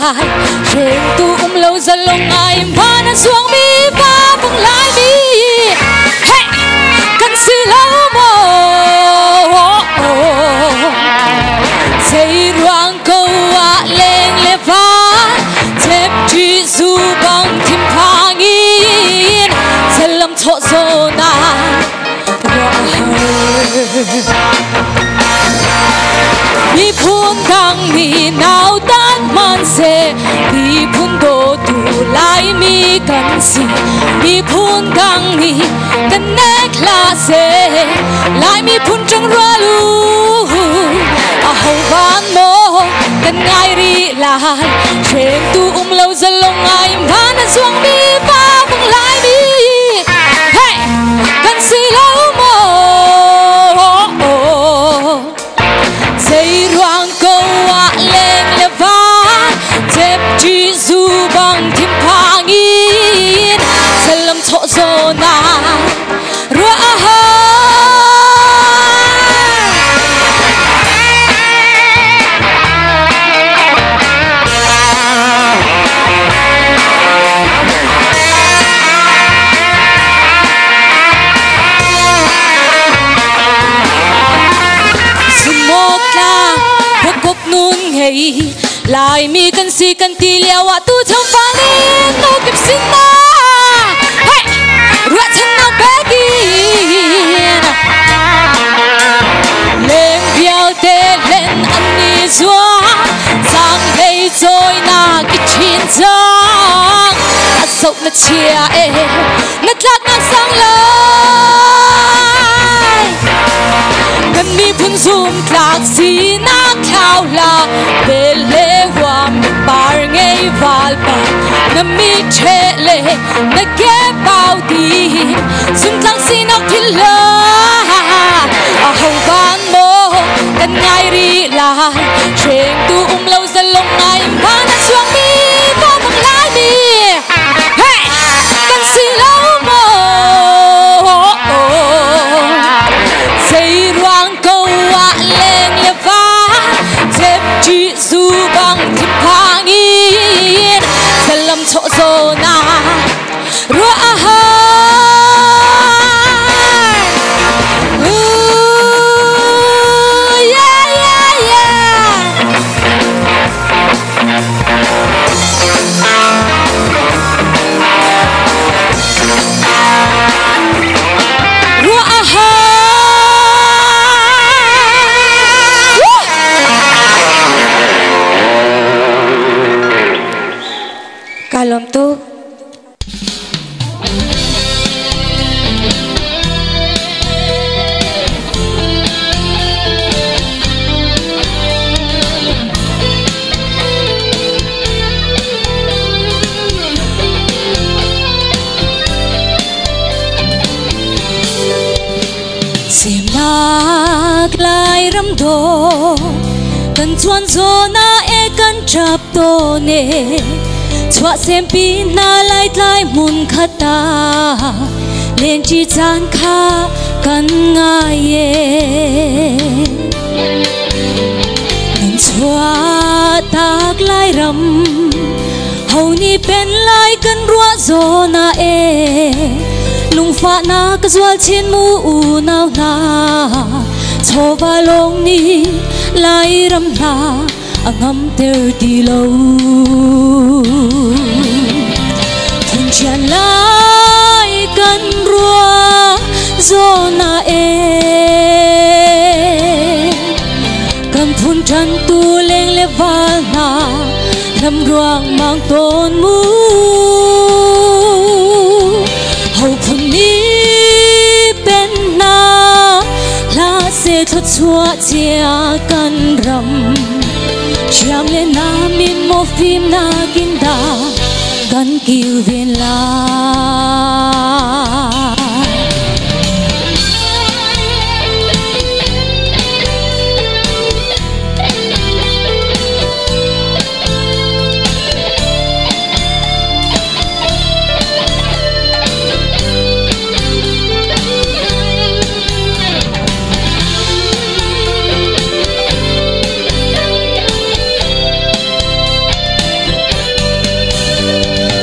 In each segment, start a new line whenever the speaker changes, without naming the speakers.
lại trên tu lâu giờ lòng ai và nó xuống mi và bằng lại mi hey cần gì lâu mồ xây roang câu lên lệ vá thép chỉ dù bằng tim phang in sẽ làm thọ dô na mi phun gang mi nào tan man se mi phun do tu lai mi kan si mi phun gang mi kan nek la se lai mi phun trong rua lu a hầu van mo kan ngai ri lai trên tu lâu giờ lòng ai van na xuống mi va bằng lai mi hey kan si lâu mo xây roang câu lên lệ vá thép chỉ dù bằng tim phang in sẽ làm thọ dô na rua lại mi cần si cần ti liao wa tu trong phang in no kịp xin na hey rua chân nào bé kia lên biao tê lên ăn đi xóa sang đây rồi na cái chuyện giang ta sốc na chia na lạc na sang lai cần mi phun zoom lạc si na khao la về lễ hoa bar ngay val pa na mi che le na ke bao đi sun thang si na phila a hầu van mo kan ngai ri lai trên tu lâu giờ lòng ai ba na xuống mi ba bằng lai mi hey kan si lâu mo xây roang câu lên lệ vá thép chỉ dù bằng tim phang in sẽ làm thọ dô na rua kalom tu sim nak lai ram do kan chuan zo na e kan chap to ne chua xem pi na lai lai mun khata lên chi chan kha kan nga ye nan chua tak lai ram hầu ni pen lai kan rua zo na e lung fa na ka zwal chin mu u nau na cho va long ni lai ram na angam ter di lo thun chan lai kan rua zona e kan thun chan tu leng le val na ram ruang mang ton mu hầu phun ni pen na la se thot chua chia kan ram chiam le na min mo phim na kin da gan kiu viên la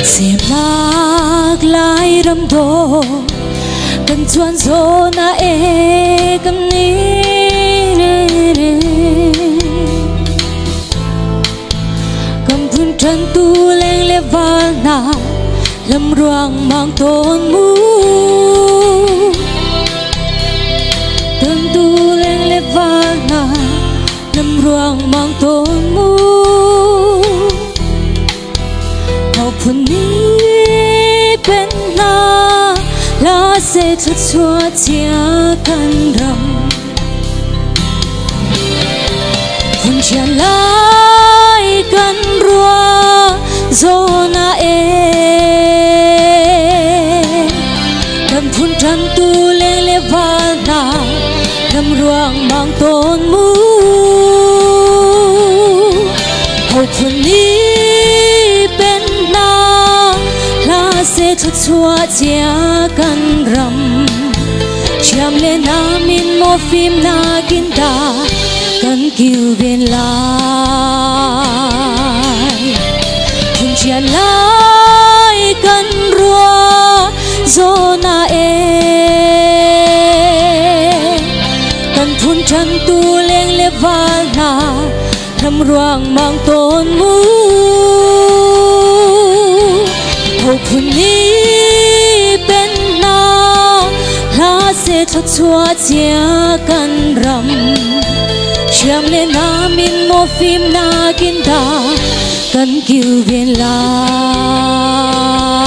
xem lạc lại đâm đô cần chuan gió na e cầm ní cầm phun trần tu lên lê va na lâm ruang mang tôn mu trần tu lên lê va na lâm ruang mang tôn mu hậu phun ní bên na lá sẽ thật xóa chia căn rầm phun tràn lại căn rùa gió na e cầm phun tràn tu lên lê va na lâm ruang mang tôn mu hậu phun ní bên na lá sẽ thật xóa chia căn rầm chạm lên namin mo phim na kinta căn kiều bên lại phun tràn lại căn rùa gió na e căn phun tràn tu lên lê va na lâm ruang mang tôn mu hậu phun ní bên na lá sẽ thật xóa chia căn rầm chạm lên namin mo phim na kinta căn kiều bên lại